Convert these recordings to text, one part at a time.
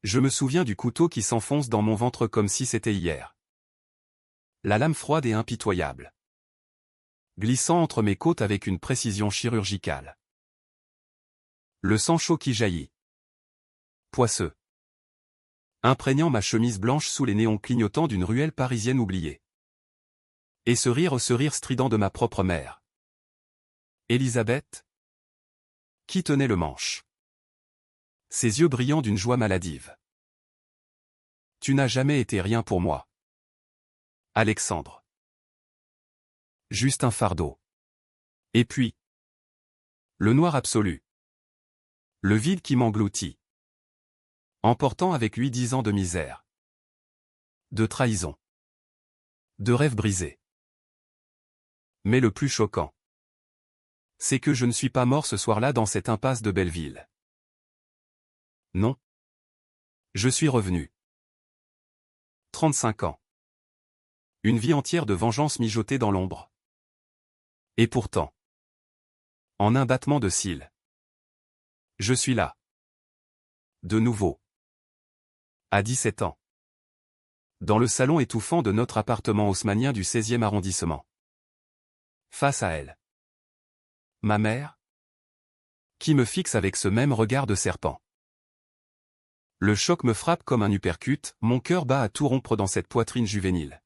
Je me souviens du couteau qui s'enfonce dans mon ventre comme si c'était hier. La lame froide et impitoyable. Glissant entre mes côtes avec une précision chirurgicale. Le sang chaud qui jaillit. Poisseux. Imprégnant ma chemise blanche sous les néons clignotants d'une ruelle parisienne oubliée. Et ce rire strident de ma propre mère. Elisabeth, qui tenait le manche. Ses yeux brillants d'une joie maladive. Tu n'as jamais été rien pour moi. Alexandre. Juste un fardeau. Et puis. Le noir absolu. Le vide qui m'engloutit. Emportant avec lui 10 ans de misère. De trahison. De rêves brisés. Mais le plus choquant, c'est que je ne suis pas mort ce soir-là dans cette impasse de Belleville. Non. Je suis revenu. 35 ans. Une vie entière de vengeance mijotée dans l'ombre. Et pourtant, en un battement de cils, je suis là. De nouveau. À 17 ans. Dans le salon étouffant de notre appartement haussmannien du 16e arrondissement. Face à elle. Ma mère, qui me fixe avec ce même regard de serpent. Le choc me frappe comme un uppercut, mon cœur bat à tout rompre dans cette poitrine juvénile.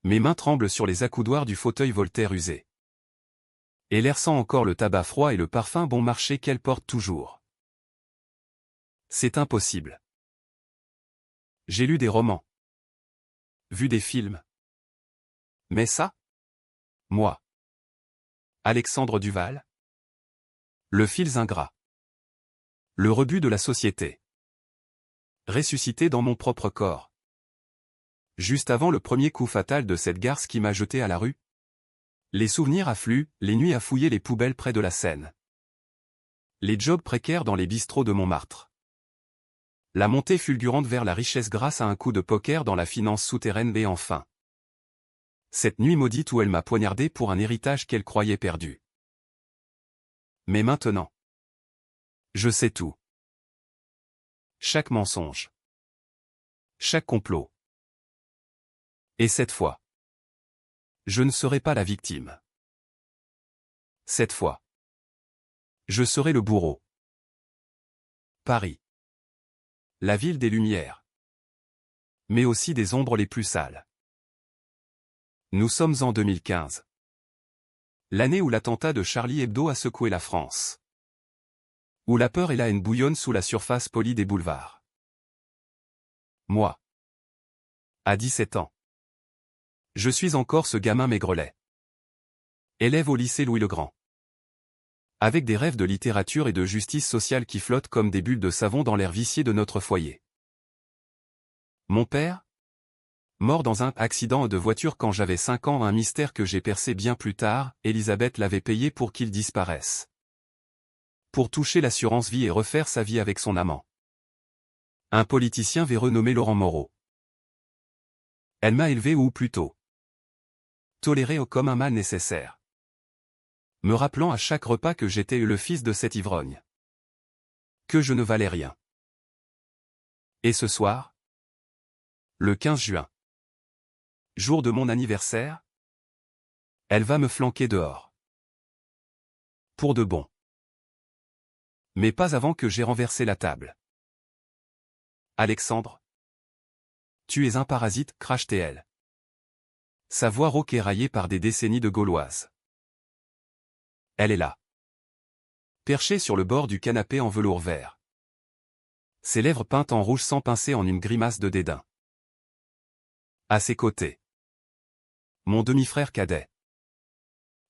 Mes mains tremblent sur les accoudoirs du fauteuil Voltaire usé. Et l'air sent encore le tabac froid et le parfum bon marché qu'elle porte toujours. C'est impossible. J'ai lu des romans. Vu des films. Mais ça? Moi. Alexandre Duval? Le fils ingrat. Le rebut de la société. Ressuscité dans mon propre corps. Juste avant le premier coup fatal de cette garce qui m'a jeté à la rue. Les souvenirs affluent, les nuits à fouiller les poubelles près de la Seine. Les jobs précaires dans les bistrots de Montmartre. La montée fulgurante vers la richesse grâce à un coup de poker dans la finance souterraine et enfin. Cette nuit maudite où elle m'a poignardé pour un héritage qu'elle croyait perdu. Mais maintenant. Je sais tout. Chaque mensonge. Chaque complot. Et cette fois. Je ne serai pas la victime. Cette fois. Je serai le bourreau. Paris. La ville des lumières. Mais aussi des ombres les plus sales. Nous sommes en 2015. L'année où l'attentat de Charlie Hebdo a secoué la France. Où la peur et la haine bouillonnent sous la surface polie des boulevards. Moi. À 17 ans. Je suis encore ce gamin maigrelet. Élève au lycée Louis-le-Grand. Avec des rêves de littérature et de justice sociale qui flottent comme des bulles de savon dans l'air vicié de notre foyer. Mon père? Mort dans un accident de voiture quand j'avais 5 ans, un mystère que j'ai percé bien plus tard, Elisabeth l'avait payé pour qu'il disparaisse. Pour toucher l'assurance vie et refaire sa vie avec son amant. Un politicien véreux nommé Laurent Moreau. Elle m'a élevé ou plutôt toléré comme un mal nécessaire. Me rappelant à chaque repas que j'étais le fils de cet ivrogne. Que je ne valais rien. Et ce soir? Le 15 juin. Jour de mon anniversaire? Elle va me flanquer dehors. Pour de bon. Mais pas avant que j'aie renversé la table. Alexandre? Tu es un parasite, crache-t-elle. Sa voix rauque est raillée par des décennies de gauloise. Elle est là. Perchée sur le bord du canapé en velours vert. Ses lèvres peintes en rouge sans pincer en une grimace de dédain. À ses côtés. Mon demi-frère cadet.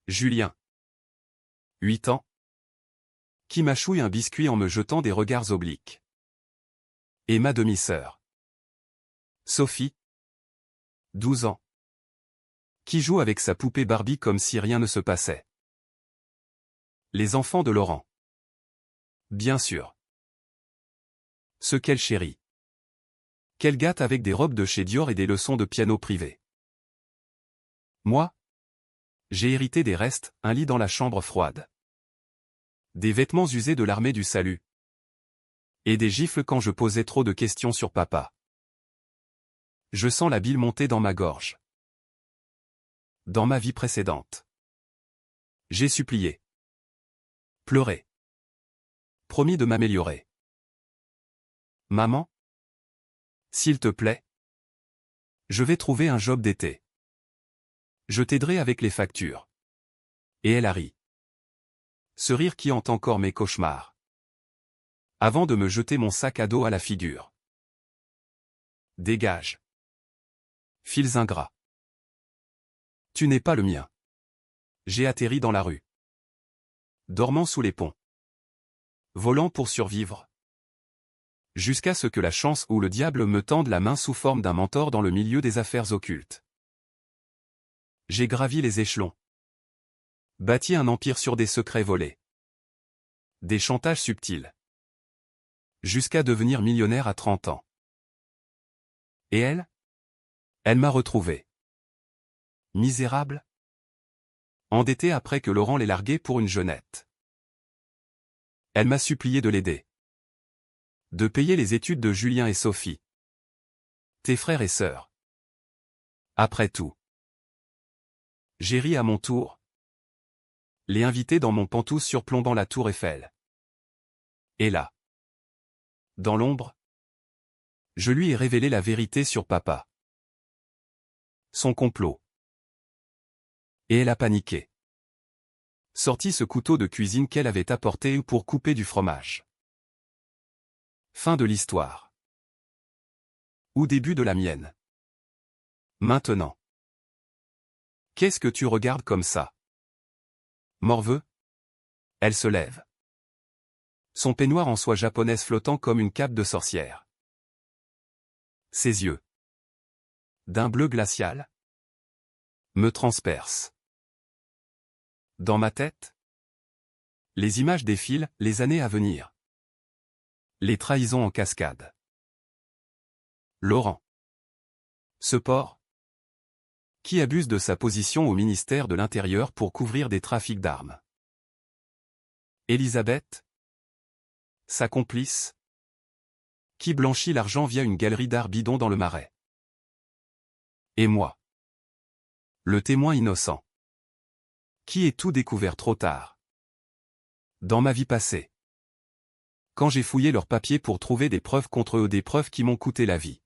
Julien. 8 ans. Qui mâchouille un biscuit en me jetant des regards obliques. Et ma demi-sœur. Sophie. 12 ans. Qui joue avec sa poupée Barbie comme si rien ne se passait. Les enfants de Laurent. Bien sûr. Ce qu'elle chérit. Qu'elle gâte avec des robes de chez Dior et des leçons de piano privées. Moi? J'ai hérité des restes, un lit dans la chambre froide. Des vêtements usés de l'armée du salut. Et des gifles quand je posais trop de questions sur papa. Je sens la bile monter dans ma gorge. Dans ma vie précédente. J'ai supplié. Pleuré. Promis de m'améliorer. Maman? S'il te plaît? Je vais trouver un job d'été. Je t'aiderai avec les factures. Et elle a ri. Ce rire qui hante encore mes cauchemars. Avant de me jeter mon sac à dos à la figure. Dégage. Fils ingrats. Tu n'es pas le mien. J'ai atterri dans la rue. Dormant sous les ponts. Volant pour survivre. Jusqu'à ce que la chance ou le diable me tende la main sous forme d'un mentor dans le milieu des affaires occultes. J'ai gravi les échelons. Bâti un empire sur des secrets volés. Des chantages subtils. Jusqu'à devenir millionnaire à 30 ans. Et elle? Elle m'a retrouvé. Misérable. Endetté après que Laurent l'ait largué pour une jeunette. Elle m'a supplié de l'aider. De payer les études de Julien et Sophie. Tes frères et sœurs. Après tout. J'ai ri à mon tour. Les invités dans mon pantouse surplombant la tour Eiffel. Et là. Dans l'ombre. Je lui ai révélé la vérité sur papa. Son complot. Et elle a paniqué. Sorti ce couteau de cuisine qu'elle avait apporté pour couper du fromage. Fin de l'histoire. Ou début de la mienne. Maintenant. Qu'est-ce que tu regardes comme ça? Morveux? Elle se lève. Son peignoir en soie japonaise flottant comme une cape de sorcière. Ses yeux. D'un bleu glacial. Me transpercent. Dans ma tête? Les images défilent, les années à venir. Les trahisons en cascade. Laurent. Ce porc? Qui abuse de sa position au ministère de l'Intérieur pour couvrir des trafics d'armes. Elisabeth? Sa complice? Qui blanchit l'argent via une galerie d'art bidon dans le Marais. Et moi? Le témoin innocent. Qui est tout découvert trop tard. Dans ma vie passée. Quand j'ai fouillé leurs papiers pour trouver des preuves contre eux, des preuves qui m'ont coûté la vie.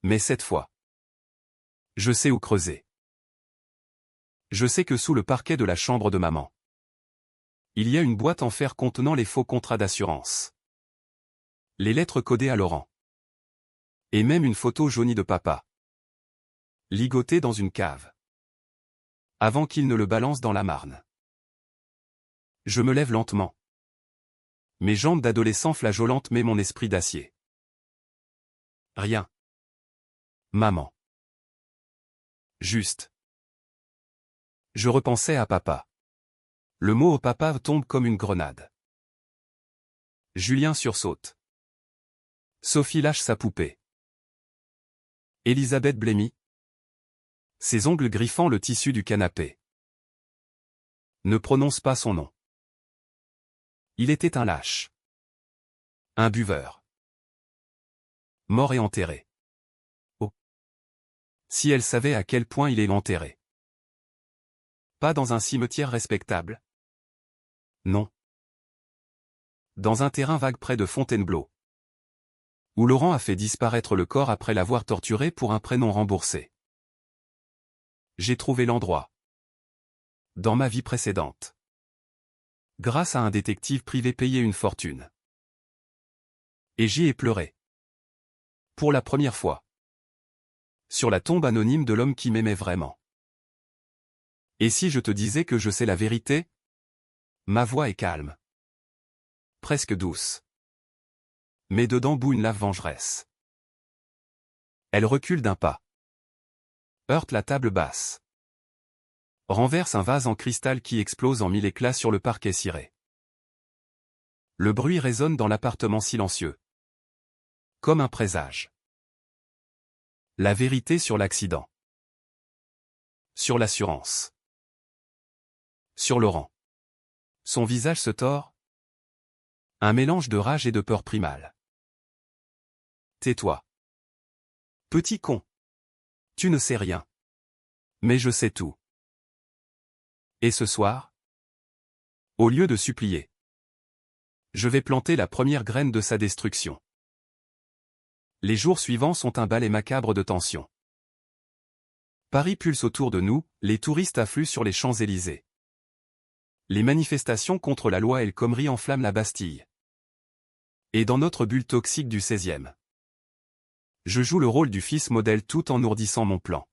Mais cette fois. Je sais où creuser. Je sais que sous le parquet de la chambre de maman. Il y a une boîte en fer contenant les faux contrats d'assurance. Les lettres codées à Laurent. Et même une photo jaunie de papa. Ligotée dans une cave. Avant qu'il ne le balance dans la Marne. Je me lève lentement. Mes jambes d'adolescent flageolantes mais mon esprit d'acier. Rien. Maman. Juste. Je repensais à papa. Le mot au papa tombe comme une grenade. Julien sursaute. Sophie lâche sa poupée. Elisabeth blêmit. Ses ongles griffant le tissu du canapé. Ne prononce pas son nom. Il était un lâche. Un buveur. Mort et enterré. Oh. Si elle savait à quel point il est enterré. Pas dans un cimetière respectable. Non. Dans un terrain vague près de Fontainebleau. Où Laurent a fait disparaître le corps après l'avoir torturé pour un prénom remboursé. J'ai trouvé l'endroit. Dans ma vie précédente. Grâce à un détective privé payé une fortune. Et j'y ai pleuré. Pour la première fois. Sur la tombe anonyme de l'homme qui m'aimait vraiment. Et si je te disais que je sais la vérité? Ma voix est calme. Presque douce. Mais dedans bout une lave vengeresse. Elle recule d'un pas. Heurte la table basse. Renverse un vase en cristal qui explose en mille éclats sur le parquet ciré. Le bruit résonne dans l'appartement silencieux. Comme un présage. La vérité sur l'accident. Sur l'assurance. Sur Laurent. Son visage se tord. Un mélange de rage et de peur primale. Tais-toi. Petit con. Tu ne sais rien. Mais je sais tout. Et ce soir? Au lieu de supplier, je vais planter la première graine de sa destruction. Les jours suivants sont un ballet macabre de tension. Paris pulse autour de nous, les touristes affluent sur les Champs-Élysées. Les manifestations contre la loi El Khomri enflamment la Bastille. Et dans notre bulle toxique du 16e, je joue le rôle du fils modèle tout en ourdissant mon plan.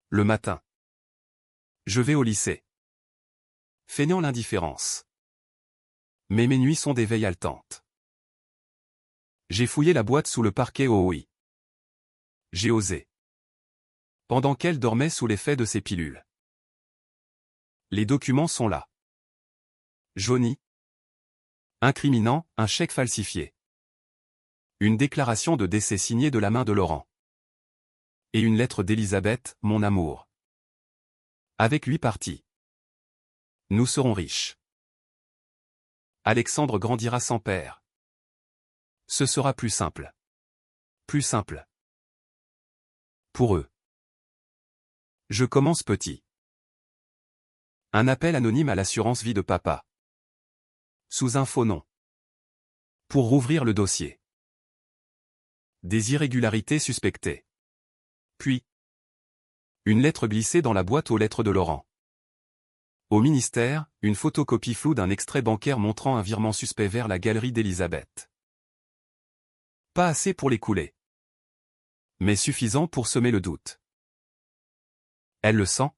Le matin, je vais au lycée. Feignant l'indifférence. Mais mes nuits sont des veilles haletantes. J'ai fouillé la boîte sous le parquet au oui. J'ai osé. Pendant qu'elle dormait sous l'effet de ses pilules. Les documents sont là. Jaunis. Incriminant, un chèque falsifié. Une déclaration de décès signée de la main de Laurent. Et une lettre d'Elisabeth, mon amour. Avec 8 parties. Nous serons riches. Alexandre grandira sans père. Ce sera plus simple. Plus simple. Pour eux. Je commence petit. Un appel anonyme à l'assurance vie de papa. Sous un faux nom. Pour rouvrir le dossier. Des irrégularités suspectées. Puis. Une lettre glissée dans la boîte aux lettres de Laurent. Au ministère, une photocopie floue d'un extrait bancaire montrant un virement suspect vers la galerie d'Elisabeth. Pas assez pour l'écouler. Mais suffisant pour semer le doute. Elle le sent?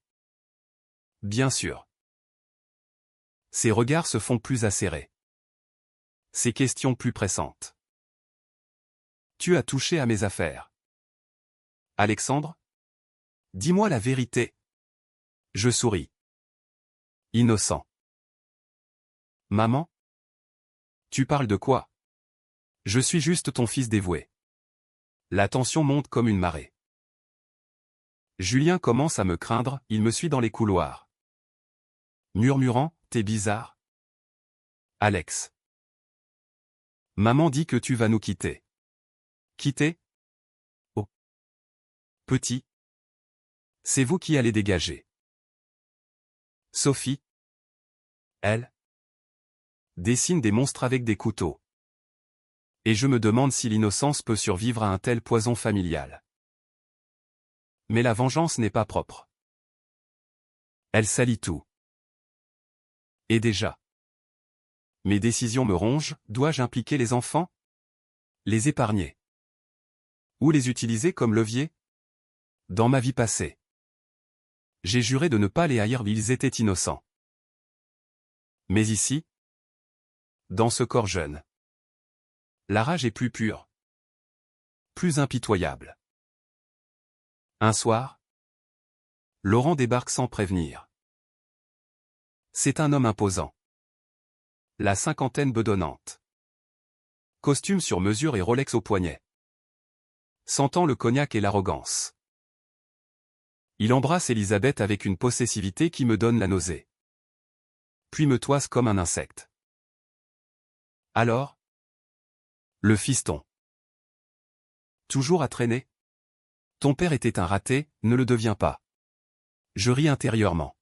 Bien sûr. Ses regards se font plus acérés. Ses questions plus pressantes. Tu as touché à mes affaires. Alexandre? Dis-moi la vérité. Je souris. Innocent. Maman? Tu parles de quoi? Je suis juste ton fils dévoué. La tension monte comme une marée. Julien commence à me craindre, il me suit dans les couloirs. Murmurant, t'es bizarre. Alex. Maman dit que tu vas nous quitter. Quitter? Oh. Petit. C'est vous qui allez dégager. Sophie. Elle. Dessine des monstres avec des couteaux. Et je me demande si l'innocence peut survivre à un tel poison familial. Mais la vengeance n'est pas propre. Elle salit tout. Et déjà. Mes décisions me rongent, dois-je impliquer les enfants? Les épargner? Ou les utiliser comme levier? Dans ma vie passée. J'ai juré de ne pas les haïr, ils étaient innocents. Mais ici? Dans ce corps jeune. La rage est plus pure. Plus impitoyable. Un soir, Laurent débarque sans prévenir. C'est un homme imposant. La cinquantaine bedonnante. Costume sur mesure et Rolex au poignet. Sentant le cognac et l'arrogance. Il embrasse Elisabeth avec une possessivité qui me donne la nausée. Puis me toise comme un insecte. Alors? Le fiston. Toujours à traîner? Ton père était un raté, ne le deviens pas. Je ris intérieurement.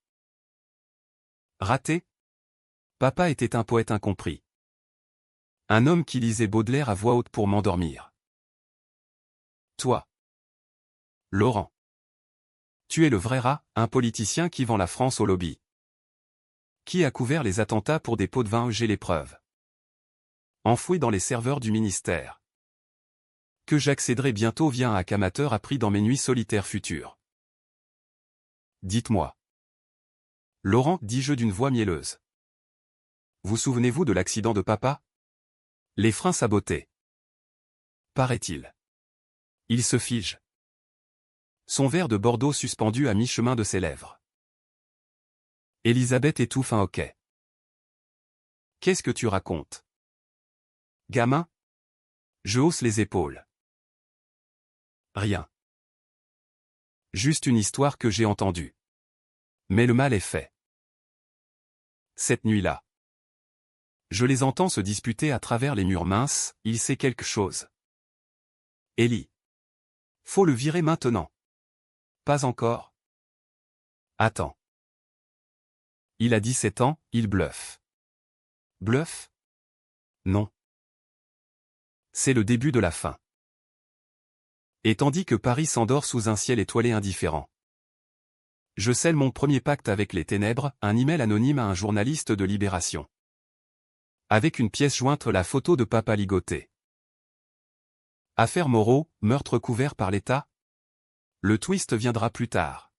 Raté? Papa était un poète incompris. Un homme qui lisait Baudelaire à voix haute pour m'endormir. Toi. Laurent. Tu es le vrai rat, un politicien qui vend la France au lobby. Qui a couvert les attentats pour des pots de vin, j'ai les preuves. Enfoui dans les serveurs du ministère. Que j'accéderai bientôt via un hack amateur appris dans mes nuits solitaires futures. Dites-moi. Laurent, dis-je d'une voix mielleuse. Vous souvenez-vous de l'accident de papa? Les freins sabotés. Paraît-il. Il se fige. Son verre de Bordeaux suspendu à mi-chemin de ses lèvres. Elisabeth étouffe un hoquet. Qu'est-ce que tu racontes? Gamin? Je hausse les épaules. Rien. Juste une histoire que j'ai entendue. Mais le mal est fait. Cette nuit-là. Je les entends se disputer à travers les murs minces, il sait quelque chose. Ellie. Faut le virer maintenant. Pas encore. Attends. Il a 17 ans, il bluffe. Bluffe? Non. C'est le début de la fin. Et tandis que Paris s'endort sous un ciel étoilé indifférent. Je scelle mon premier pacte avec les ténèbres, un email anonyme à un journaliste de Libération. Avec une pièce jointe la photo de papa ligoté. Affaire Moreau, meurtre couvert par l'État? Le twist viendra plus tard.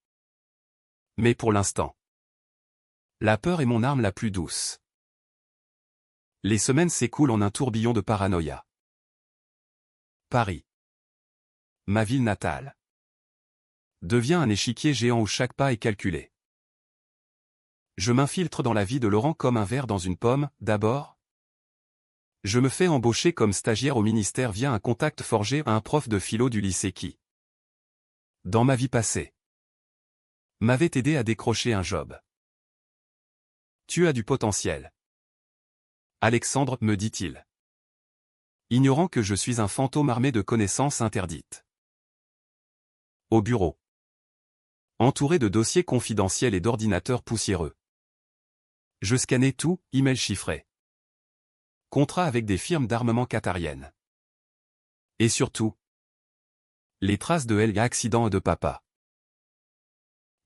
Mais pour l'instant. La peur est mon arme la plus douce. Les semaines s'écoulent en un tourbillon de paranoïa. Paris. Ma ville natale. Devient un échiquier géant où chaque pas est calculé. Je m'infiltre dans la vie de Laurent comme un ver dans une pomme, d'abord. Je me fais embaucher comme stagiaire au ministère via un contact forgé à un prof de philo du lycée qui, dans ma vie passée, m'avait aidé à décrocher un job. Tu as du potentiel. Alexandre, me dit-il. Ignorant que je suis un fantôme armé de connaissances interdites. Au bureau. Entouré de dossiers confidentiels et d'ordinateurs poussiéreux. Je scannais tout, email chiffré. Contrat avec des firmes d'armement qatariennes. Et surtout, les traces de accident de papa.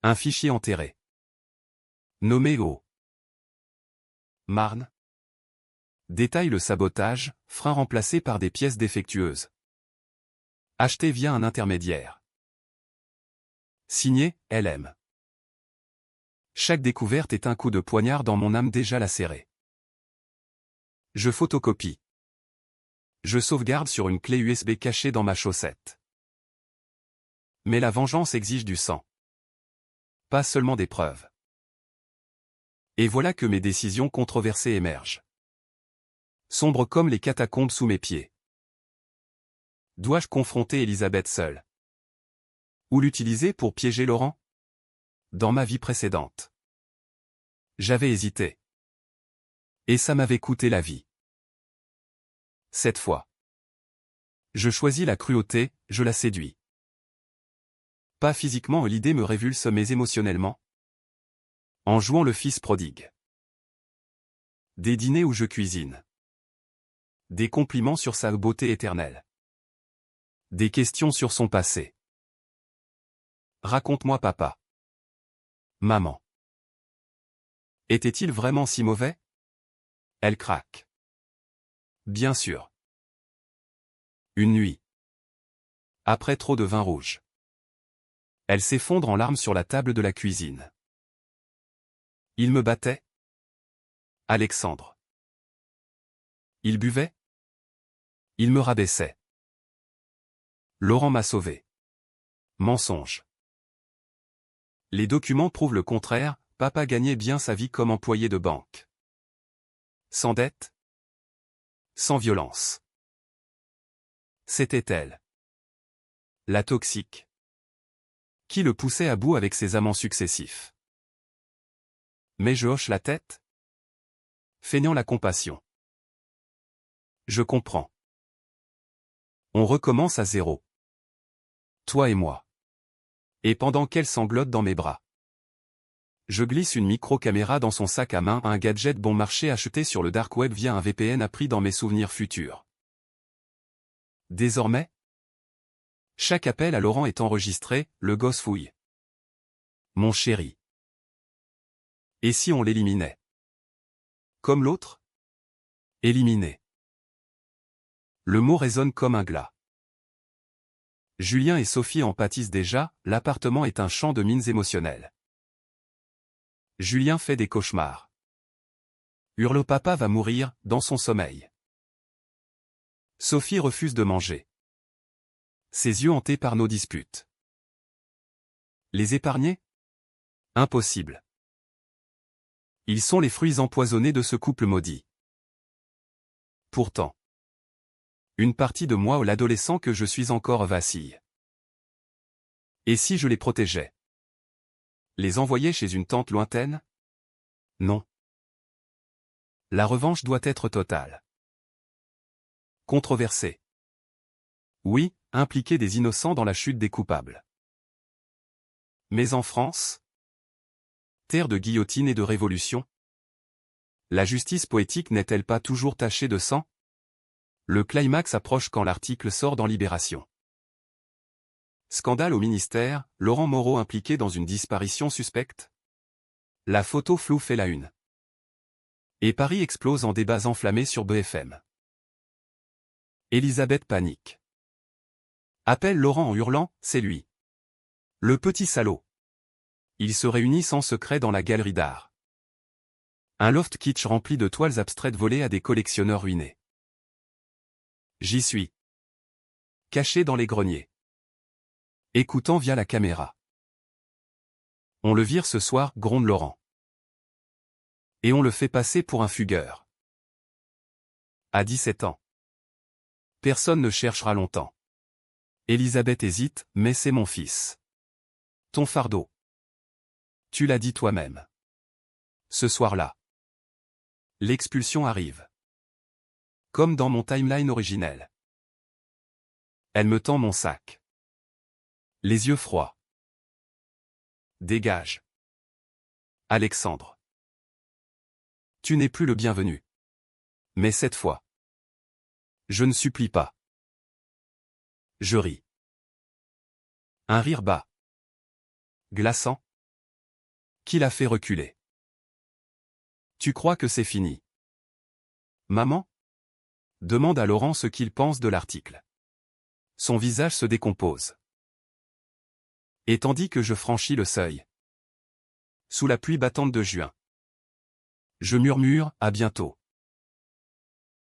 Un fichier enterré. Nommé au Marne. Détaille le sabotage, frein remplacé par des pièces défectueuses. Acheté via un intermédiaire. Signé, LM. Chaque découverte est un coup de poignard dans mon âme déjà lacérée. Je photocopie. Je sauvegarde sur une clé USB cachée dans ma chaussette. Mais la vengeance exige du sang. Pas seulement des preuves. Et voilà que mes décisions controversées émergent. Sombres comme les catacombes sous mes pieds. Dois-je confronter Elisabeth seule? Ou l'utiliser pour piéger Laurent? Dans ma vie précédente. J'avais hésité. Et ça m'avait coûté la vie. Cette fois. Je choisis la cruauté, je la séduis. Pas physiquement, l'idée me révulse mais émotionnellement. En jouant le fils prodigue. Des dîners où je cuisine. Des compliments sur sa beauté éternelle. Des questions sur son passé. Raconte-moi papa. Maman. Était-il vraiment si mauvais? Elle craque. Bien sûr. Une nuit. Après trop de vin rouge. Elle s'effondre en larmes sur la table de la cuisine. Il me battait? Alexandre. Il buvait? Il me rabaissait. Laurent m'a sauvé. Mensonge. Les documents prouvent le contraire, papa gagnait bien sa vie comme employé de banque. Sans dette? Sans violence. C'était elle. La toxique. Qui le poussait à bout avec ses amants successifs. Mais je hoche la tête? Feignant la compassion. Je comprends. On recommence à zéro. Toi et moi. Et pendant qu'elle sanglote dans mes bras. Je glisse une micro-caméra dans son sac à main, un gadget bon marché acheté sur le dark web via un VPN appris dans mes souvenirs futurs. Désormais, chaque appel à Laurent est enregistré, le gosse fouille. Mon chéri. Et si on l'éliminait? Comme l'autre? Éliminer. Le mot résonne comme un glas. Julien et Sophie en pâtissent déjà, l'appartement est un champ de mines émotionnelles. Julien fait des cauchemars. Hurle papa va mourir, dans son sommeil. Sophie refuse de manger. Ses yeux hantés par nos disputes. Les épargner? Impossible. Ils sont les fruits empoisonnés de ce couple maudit. Pourtant. Une partie de moi ou l'adolescent que je suis encore vacille. Et si je les protégeais? Les envoyer chez une tante lointaine? Non. La revanche doit être totale. Controversé. Oui, impliquer des innocents dans la chute des coupables. Mais en France, terre de guillotine et de révolution, la justice poétique n'est-elle pas toujours tachée de sang? Le climax approche quand l'article sort dans Libération. Scandale au ministère, Laurent Moreau impliqué dans une disparition suspecte? La photo floue fait la une. Et Paris explose en débats enflammés sur BFM. Elisabeth panique. Appelle Laurent en hurlant, c'est lui. Le petit salaud. Ils se réunissent en secret dans la galerie d'art. Un loft kitsch rempli de toiles abstraites volées à des collectionneurs ruinés. J'y suis. Caché dans les greniers. Écoutant via la caméra. On le vire ce soir, gronde Laurent. Et on le fait passer pour un fugueur. À 17 ans. Personne ne cherchera longtemps. Elisabeth hésite, mais c'est mon fils. Ton fardeau. Tu l'as dit toi-même. Ce soir-là. L'expulsion arrive. Comme dans mon timeline originel. Elle me tend mon sac. Les yeux froids. Dégage. Alexandre. Tu n'es plus le bienvenu. Mais cette fois. Je ne supplie pas. Je ris. Un rire bas. Glaçant. Qui l'a fait reculer. Tu crois que c'est fini? Maman? Demande à Laurent ce qu'il pense de l'article. Son visage se décompose. Et tandis que je franchis le seuil. Sous la pluie battante de juin. Je murmure, à bientôt.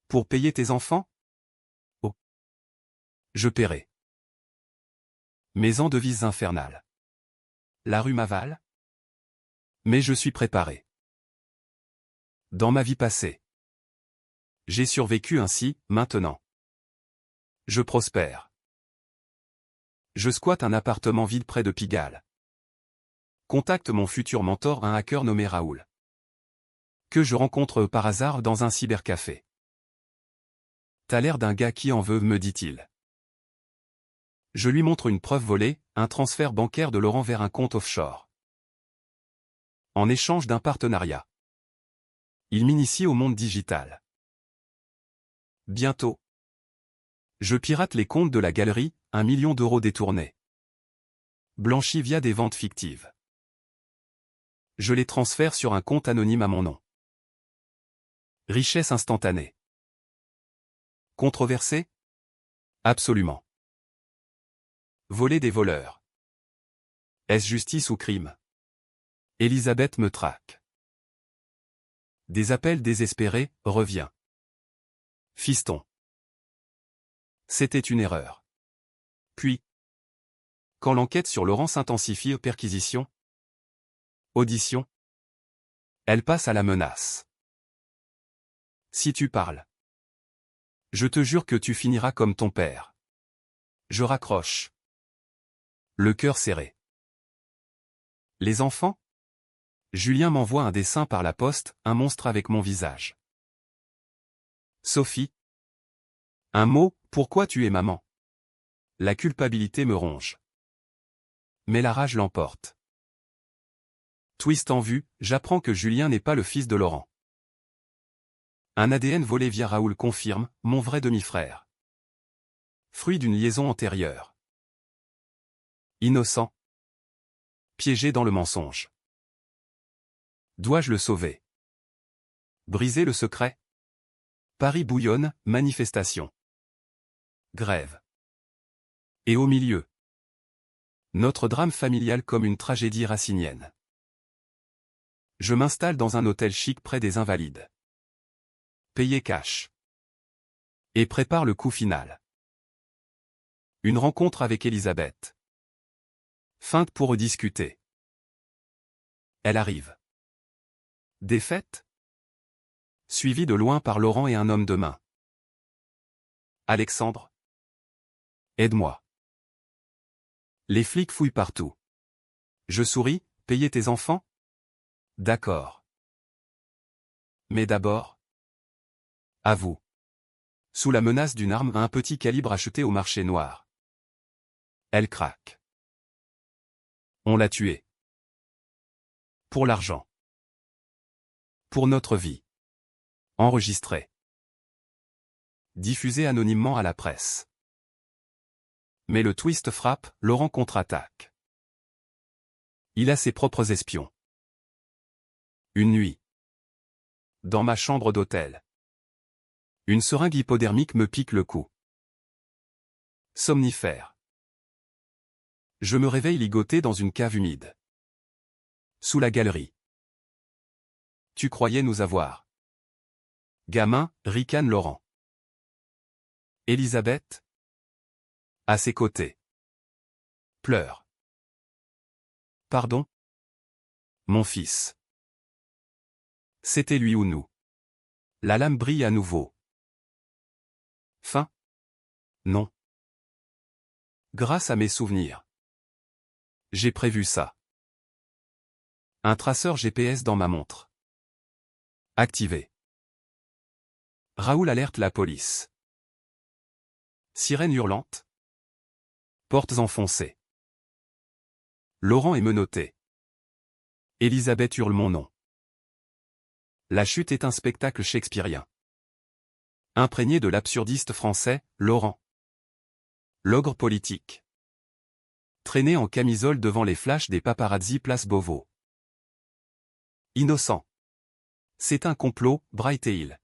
Pour payer tes enfants? Oh. Je paierai. Mais en devises infernales. La rue m'avale? Mais je suis préparé. Dans ma vie passée. J'ai survécu ainsi, maintenant. Je prospère. Je squatte un appartement vide près de Pigalle. Contacte mon futur mentor, un hacker nommé Raoul. Que je rencontre par hasard dans un cybercafé. T'as l'air d'un gars qui en veut, me dit-il. Je lui montre une preuve volée, un transfert bancaire de Laurent vers un compte offshore. En échange d'un partenariat. Il m'initie au monde digital. Bientôt. Je pirate les comptes de la galerie, 1 million d'euros détournés. Blanchis via des ventes fictives. Je les transfère sur un compte anonyme à mon nom. Richesse instantanée. Controversé? Absolument. Voler des voleurs. Est-ce justice ou crime? Elisabeth me traque. Des appels désespérés, reviens. Fiston. C'était une erreur. Puis, quand l'enquête sur Laurent s'intensifie, perquisition, audition, elle passe à la menace. Si tu parles, je te jure que tu finiras comme ton père. Je raccroche. Le cœur serré. Les enfants? Julien m'envoie un dessin par la poste, un monstre avec mon visage. Sophie. Un mot, pourquoi tu es maman? La culpabilité me ronge. Mais la rage l'emporte. Twist en vue, j'apprends que Julien n'est pas le fils de Laurent. Un ADN volé via Raoul confirme, mon vrai demi-frère. Fruit d'une liaison antérieure. Innocent. Piégé dans le mensonge. Dois-je le sauver? Briser le secret? Paris bouillonne, manifestation. Grève. Et au milieu. Notre drame familial comme une tragédie racinienne. Je m'installe dans un hôtel chic près des Invalides. Payé cash. Et prépare le coup final. Une rencontre avec Elisabeth. Feinte pour rediscuter. Elle arrive. Défaite? Suivie de loin par Laurent et un homme de main. Alexandre? Aide-moi. Les flics fouillent partout. Je souris, payer tes enfants? D'accord. Mais d'abord, À vous. Sous la menace d'une arme à un petit calibre achetée au marché noir. Elle craque. On l'a tué. Pour l'argent. Pour notre vie. Enregistré. Diffusé anonymement à la presse. Mais le twist frappe, Laurent contre-attaque. Il a ses propres espions. Une nuit. Dans ma chambre d'hôtel. Une seringue hypodermique me pique le cou. Somnifère. Je me réveille ligoté dans une cave humide. Sous la galerie. Tu croyais nous avoir. Gamin, ricane Laurent. Elisabeth. À ses côtés. Pleure. Pardon? Mon fils. C'était lui ou nous. La lame brille à nouveau. Fin? Non. Grâce à mes souvenirs. J'ai prévu ça. Un traceur GPS dans ma montre. Activé. Raoul alerte la police. Sirène hurlante. Portes enfoncées. Laurent est menotté. Elisabeth hurle mon nom. La chute est un spectacle shakespearien. Imprégné de l'absurdiste français, Laurent. L'ogre politique. Traîné en camisole devant les flashs des paparazzi place Beauvau. Innocent. C'est un complot, Bright Hill.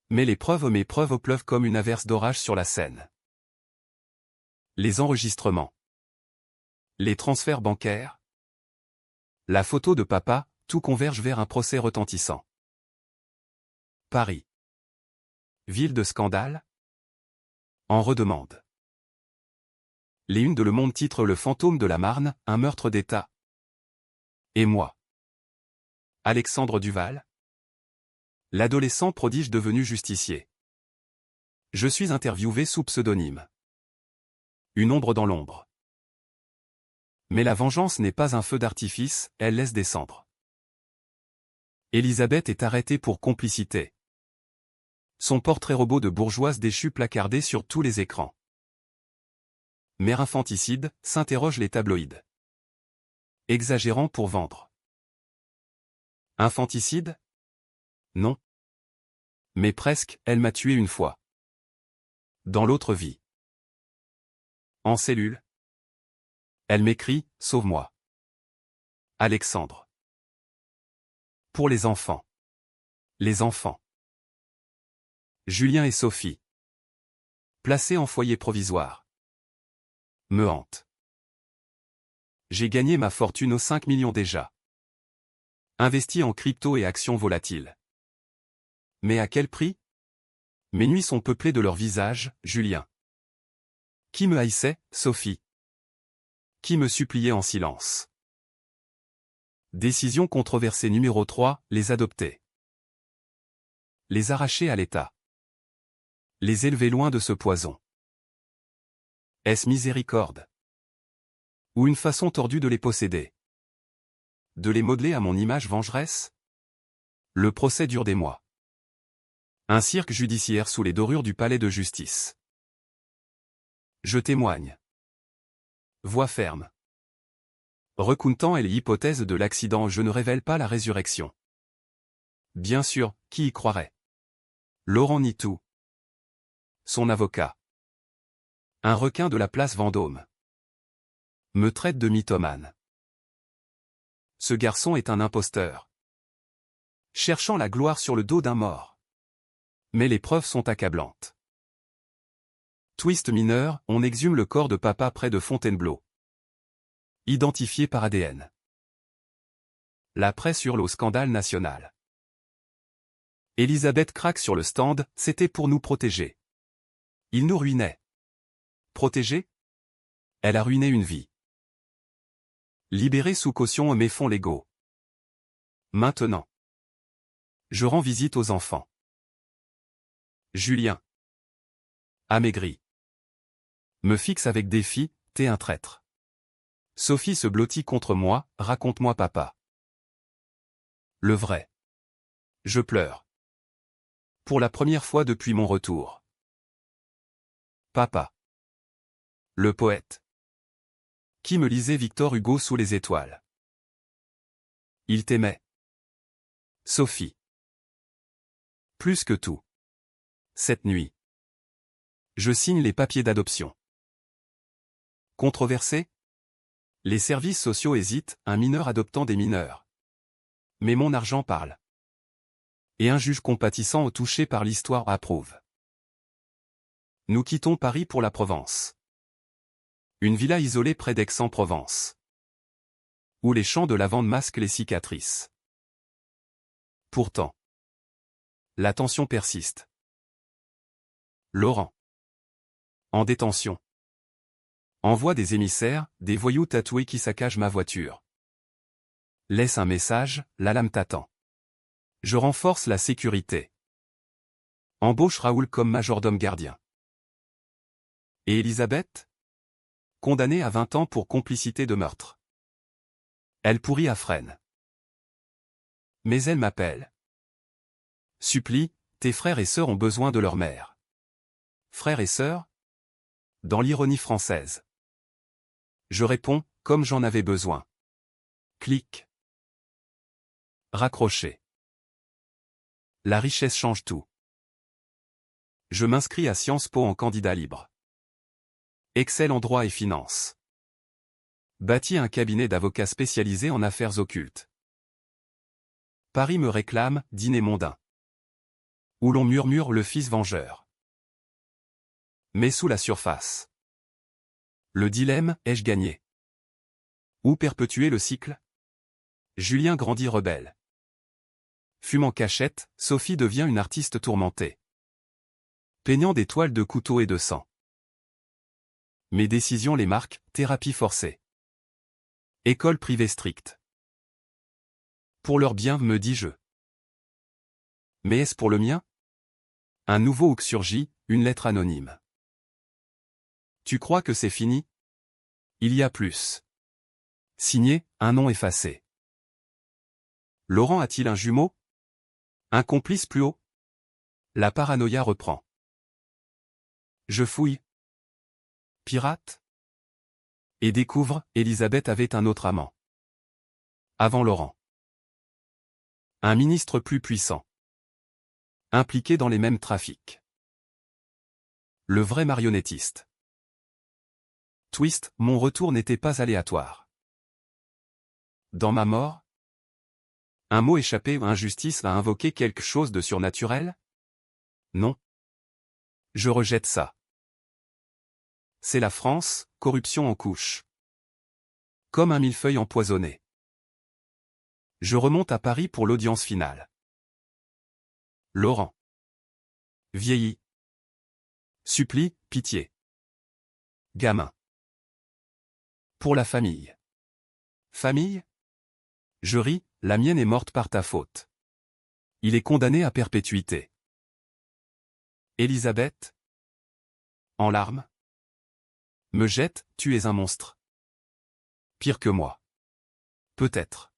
Mais mes preuves pleuvent comme une averse d'orage sur la scène. Les enregistrements. Les transferts bancaires. La photo de papa, tout converge vers un procès retentissant. Paris. Ville de scandale. En redemande. Les unes de Le Monde titrent Le fantôme de la Marne, un meurtre d'État. Et moi. Alexandre Duval. L'adolescent prodige devenu justicier. Je suis interviewé sous pseudonyme. Une ombre dans l'ombre. Mais la vengeance n'est pas un feu d'artifice, elle laisse descendre. Elisabeth est arrêtée pour complicité. Son portrait robot de bourgeoise déchue placardé sur tous les écrans. Mère infanticide, s'interrogent les tabloïds. Exagérant pour vendre. Infanticide? Non. Mais presque, elle m'a tué une fois. Dans l'autre vie. En cellule. Elle m'écrit, sauve-moi. Alexandre. Pour les enfants. Les enfants. Julien et Sophie. Placés en foyer provisoire. Me hante. J'ai gagné ma fortune aux 5 millions déjà. Investi en crypto et actions volatiles. Mais à quel prix? Mes nuits sont peuplées de leur visage, Julien. Qui me haïssait, Sophie? Qui me suppliait en silence? Décision controversée numéro 3, les adopter. Les arracher à l'État. Les élever loin de ce poison. Est-ce miséricorde? Ou une façon tordue de les posséder? De les modeler à mon image vengeresse? Le procès dure des mois. Un cirque judiciaire sous les dorures du palais de justice. Je témoigne. Voix ferme. Recountant et l'hypothèse de l'accident, je ne révèle pas la résurrection. Bien sûr, qui y croirait? Laurent nie tout. Son avocat. Un requin de la place Vendôme. Me traite de mythomane. Ce garçon est un imposteur. Cherchant la gloire sur le dos d'un mort. Mais les preuves sont accablantes. Twist mineur, on exhume le corps de papa près de Fontainebleau. Identifié par ADN. La presse hurle au scandale national. Elisabeth craque sur le stand, c'était pour nous protéger. Il nous ruinait. Protéger? Elle a ruiné une vie. Libérée sous caution mes fonds légaux. Maintenant. Je rends visite aux enfants. Julien. Amaigri. Me fixe avec défi, t'es un traître. Sophie se blottit contre moi, raconte-moi papa. Le vrai. Je pleure. Pour la première fois depuis mon retour. Papa. Le poète. Qui me lisait Victor Hugo sous les étoiles. Il t'aimait. Sophie. Plus que tout. Cette nuit. Je signe les papiers d'adoption. Controversé? Les services sociaux hésitent, un mineur adoptant des mineurs. Mais mon argent parle. Et un juge compatissant au touché par l'histoire approuve. Nous quittons Paris pour la Provence. Une villa isolée près d'Aix-en-Provence. Où les champs de lavande masquent les cicatrices. Pourtant. La tension persiste. Laurent. En détention. Envoie des émissaires, des voyous tatoués qui saccagent ma voiture. Laisse un message, la lame t'attend. Je renforce la sécurité. Embauche Raoul comme majordome gardien. Et Elisabeth? Condamnée à 20 ans pour complicité de meurtre. Elle pourrit à Fresnes. Mais elle m'appelle. Supplie, tes frères et sœurs ont besoin de leur mère. Frères et sœurs? Dans l'ironie française. Je réponds, comme j'en avais besoin. Clic. Raccroché. La richesse change tout. Je m'inscris à Sciences Po en candidat libre. Excelle en droit et finance. Bâtis un cabinet d'avocats spécialisé en affaires occultes. Paris me réclame, dîner mondain. Où l'on murmure le fils vengeur. Mais sous la surface. Le dilemme, ai-je gagné? Ou perpétuer le cycle? Julien grandit rebelle. Fumant cachette, Sophie devient une artiste tourmentée. Peignant des toiles de couteaux et de sang. Mes décisions les marquent, thérapie forcée. École privée stricte. Pour leur bien, me dis-je. Mais est-ce pour le mien? Un nouveau hook surgit, une lettre anonyme. Tu crois que c'est fini? Il y a plus. Signé, un nom effacé. Laurent a-t-il un jumeau? Un complice plus haut? La paranoïa reprend. Je fouille. Pirate? Et découvre, Elisabeth avait un autre amant. Avant Laurent. Un ministre plus puissant. Impliqué dans les mêmes trafics. Le vrai marionnettiste. Twist, mon retour n'était pas aléatoire. Dans ma mort? Un mot échappé ou injustice a invoqué quelque chose de surnaturel? Non. Je rejette ça. C'est la France, corruption en couche. Comme un millefeuille empoisonné. Je remonte à Paris pour l'audience finale. Laurent. Vieilli. Supplie, pitié. Gamin. Pour la famille. Famille? Je ris, la mienne est morte par ta faute. Il est condamné à perpétuité. Elisabeth? En larmes? Me jette, tu es un monstre. Pire que moi. Peut-être.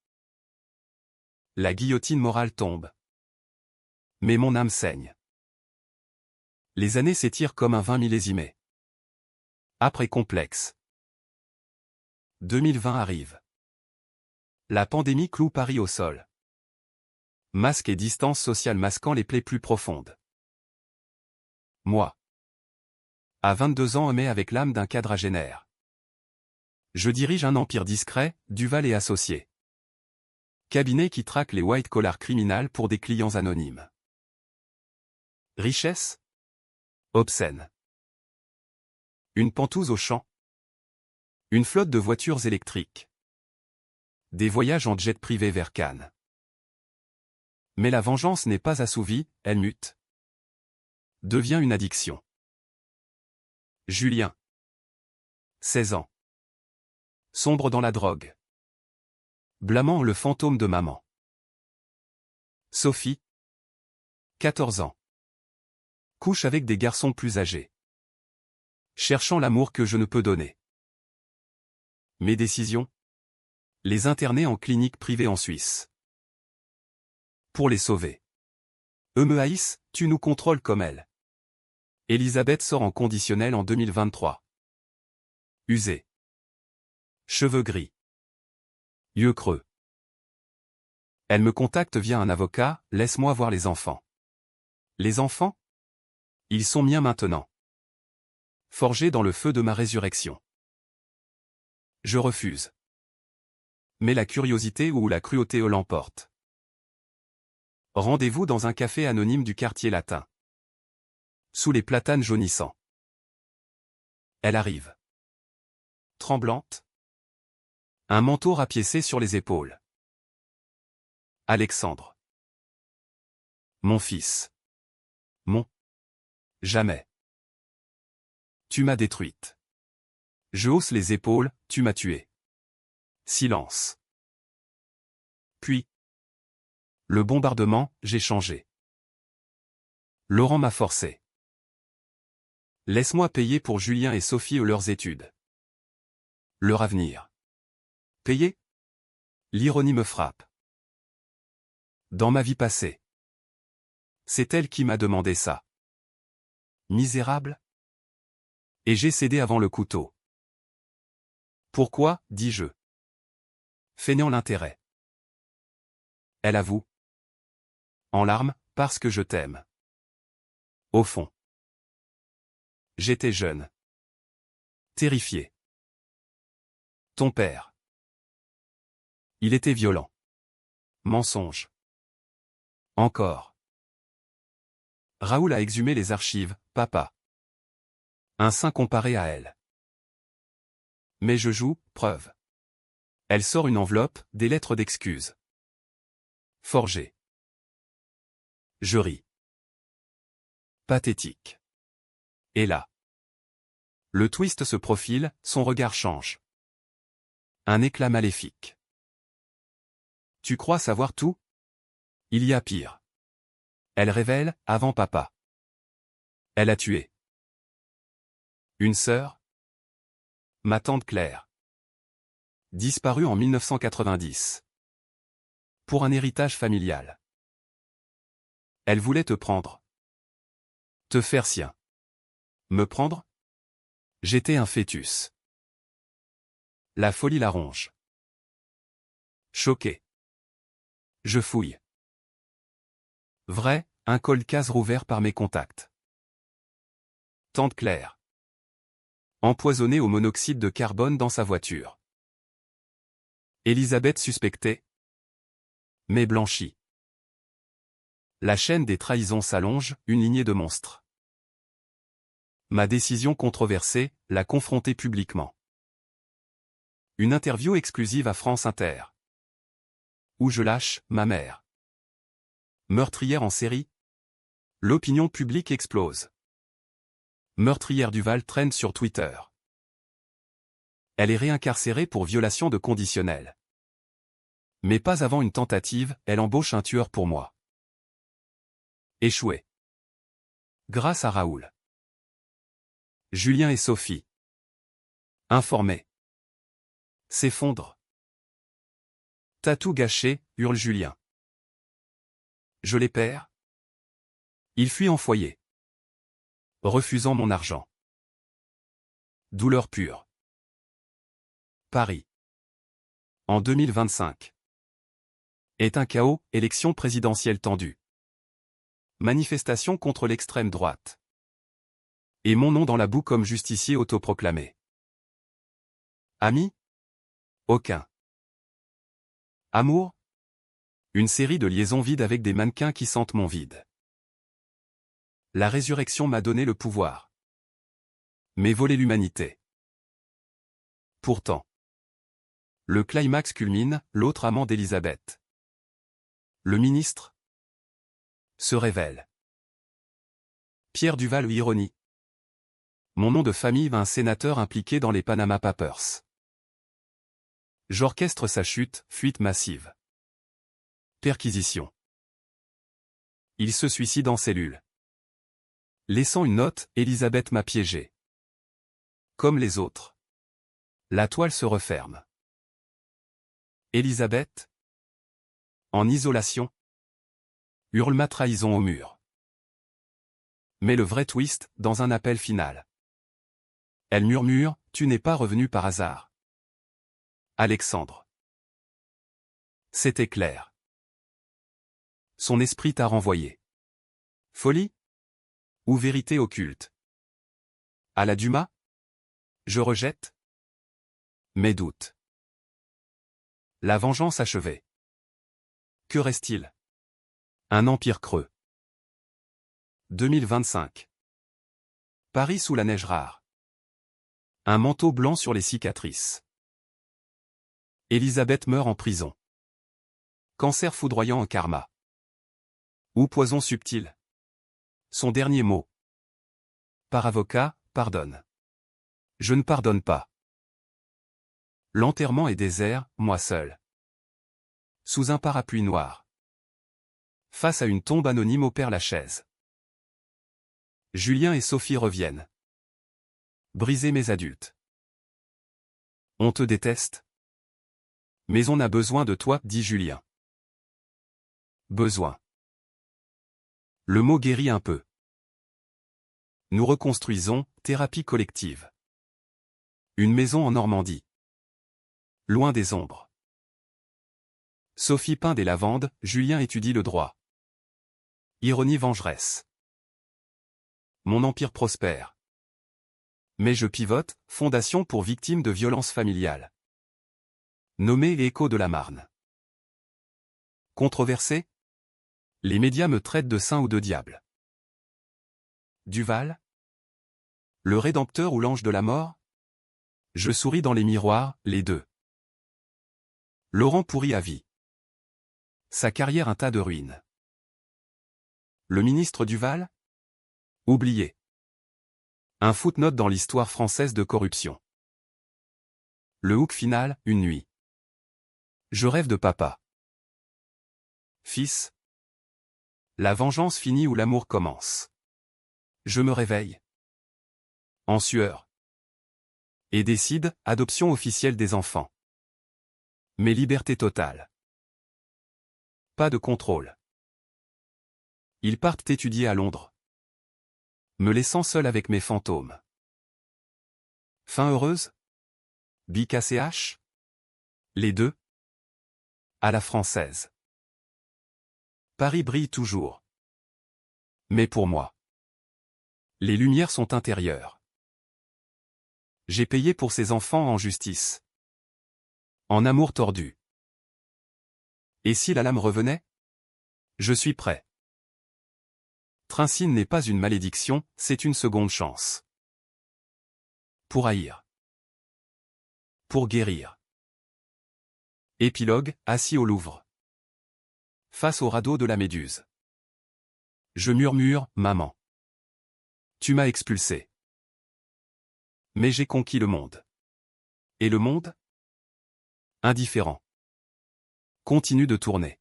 La guillotine morale tombe. Mais mon âme saigne. Les années s'étirent comme un 20 millésimé. Après complexe. 2020 arrive. La pandémie cloue Paris au sol. Masque et distance sociale masquant les plaies plus profondes. Moi. À 22 ans, homme avec l'âme d'un quadragénaire. Je dirige un empire discret, Duval et associés. Cabinet qui traque les white-collar criminels pour des clients anonymes. Richesse? Obscène. Une pentouse au champ. Une flotte de voitures électriques. Des voyages en jet privé vers Cannes. Mais la vengeance n'est pas assouvie, elle mute. Devient une addiction. Julien. 16 ans. Sombre dans la drogue. Blâmant le fantôme de maman. Sophie. 14 ans. Couche avec des garçons plus âgés. Cherchant l'amour que je ne peux donner. Mes décisions? Les interner en clinique privée en Suisse. Pour les sauver. Me haïssent, tu nous contrôles comme elle. Elisabeth sort en conditionnel en 2023. Usée. Cheveux gris. Yeux creux. Elle me contacte via un avocat, laisse-moi voir les enfants. Les enfants? Ils sont miens maintenant. Forgés dans le feu de ma résurrection. Je refuse. Mais la curiosité ou la cruauté l'emporte. Rendez-vous dans un café anonyme du quartier latin. Sous les platanes jaunissants. Elle arrive. Tremblante. Un manteau rapiécé sur les épaules. Alexandre. Mon fils. Jamais. Tu m'as détruite. Je hausse les épaules, tu m'as tué. Silence. Puis. Le bombardement, j'ai changé. Laurent m'a forcé. Laisse-moi payer pour Julien et Sophie leurs études. Leur avenir. Payer? L'ironie me frappe. Dans ma vie passée. C'est elle qui m'a demandé ça. Misérable? Et j'ai cédé avant le couteau. Pourquoi, dis-je. Feignant l'intérêt. Elle avoue. En larmes, parce que je t'aime. Au fond. J'étais jeune. Terrifié. Ton père. Il était violent. Mensonge. Encore. Raoul a exhumé les archives, papa. Un saint comparé à elle. Mais je joue, preuve. Elle sort une enveloppe, des lettres d'excuses. Forgées. Je ris. Pathétique. Et là. Le twist se profile, son regard change. Un éclat maléfique. Tu crois savoir tout? Il y a pire. Elle révèle, avant papa. Elle a tué. Une sœur? Ma tante Claire. Disparue en 1990. Pour un héritage familial. Elle voulait te prendre. Te faire sien. Me prendre? J'étais un fœtus. La folie la ronge. Choqué. Je fouille. Vrai, un col case rouvert par mes contacts. Tante Claire. Empoisonnée au monoxyde de carbone dans sa voiture. Elisabeth suspectée. Mais blanchie. La chaîne des trahisons s'allonge, une lignée de monstres. Ma décision controversée, la confronter publiquement. Une interview exclusive à France Inter. Où je lâche, ma mère. Meurtrière en série? L'opinion publique explose. Meurtrière Duval traîne sur Twitter. Elle est réincarcérée pour violation de conditionnel. Mais pas avant une tentative, elle embauche un tueur pour moi. Échoué. Grâce à Raoul. Julien et Sophie. Informés. S'effondre. T'as tout gâché, hurle Julien. Je les perds. Il fuit en foyer. Refusant mon argent. Douleur pure. Paris. En 2025. Est un chaos, élection présidentielle tendue. Manifestation contre l'extrême droite. Et mon nom dans la boue comme justicier autoproclamé. Ami? Aucun. Amour? Une série de liaisons vides avec des mannequins qui sentent mon vide. La résurrection m'a donné le pouvoir. Mais volé l'humanité. Pourtant. Le climax culmine, l'autre amant d'Elisabeth. Le ministre se révèle. Pierre Duval ironie. Mon nom de famille va un sénateur impliqué dans les Panama Papers. J'orchestre sa chute, fuite massive. Perquisition. Il se suicide en cellule. Laissant une note, Elisabeth m'a piégé. Comme les autres. La toile se referme. Elisabeth? En isolation? Hurle ma trahison au mur. Mais le vrai twist, dans un appel final. Elle murmure, tu n'es pas revenu par hasard. Alexandre. C'était clair. Son esprit t'a renvoyé. Folie? Ou vérité occulte? À la Dumas? Je rejette? Mes doutes. La vengeance achevée. Que reste-t-il? Un empire creux. 2025. Paris sous la neige rare. Un manteau blanc sur les cicatrices. Elisabeth meurt en prison. Cancer foudroyant en karma. Ou poison subtil. Son dernier mot. Par avocat, pardonne. Je ne pardonne pas. L'enterrement est désert, moi seul. Sous un parapluie noir. Face à une tombe anonyme au Père-Lachaise. Julien et Sophie reviennent. Briser mes adultes. On te déteste? Mais on a besoin de toi, dit Julien. Besoin. Le mot guérit un peu. Nous reconstruisons, thérapie collective. Une maison en Normandie. Loin des ombres. Sophie peint des lavandes, Julien étudie le droit. Ironie vengeresse. Mon empire prospère. Mais je pivote, fondation pour victimes de violences familiales. Nommé Écho de la Marne. Controversé? Les médias me traitent de saint ou de diable. Duval? Le rédempteur ou l'ange de la mort? Je souris dans les miroirs, les deux. Laurent pourri à vie. Sa carrière un tas de ruines. Le ministre Duval? Oublié. Un footnote dans l'histoire française de corruption. Le hook final, une nuit. Je rêve de papa. Fils. La vengeance finit où l'amour commence. Je me réveille. En sueur. Et décide, adoption officielle des enfants. Mais liberté totale. Pas de contrôle. Ils partent étudier à Londres. Me laissant seul avec mes fantômes. Fin heureuse? BKCH? Les deux? À la française. Paris brille toujours. Mais pour moi. Les lumières sont intérieures. J'ai payé pour ces enfants en justice. En amour tordu. Et si la lame revenait? Je suis prêt. Trincine n'est pas une malédiction, c'est une seconde chance. Pour haïr. Pour guérir. Épilogue, assis au Louvre. Face au radeau de la Méduse. Je murmure, maman. Tu m'as expulsé. Mais j'ai conquis le monde. Et le monde? Indifférent. Continue de tourner.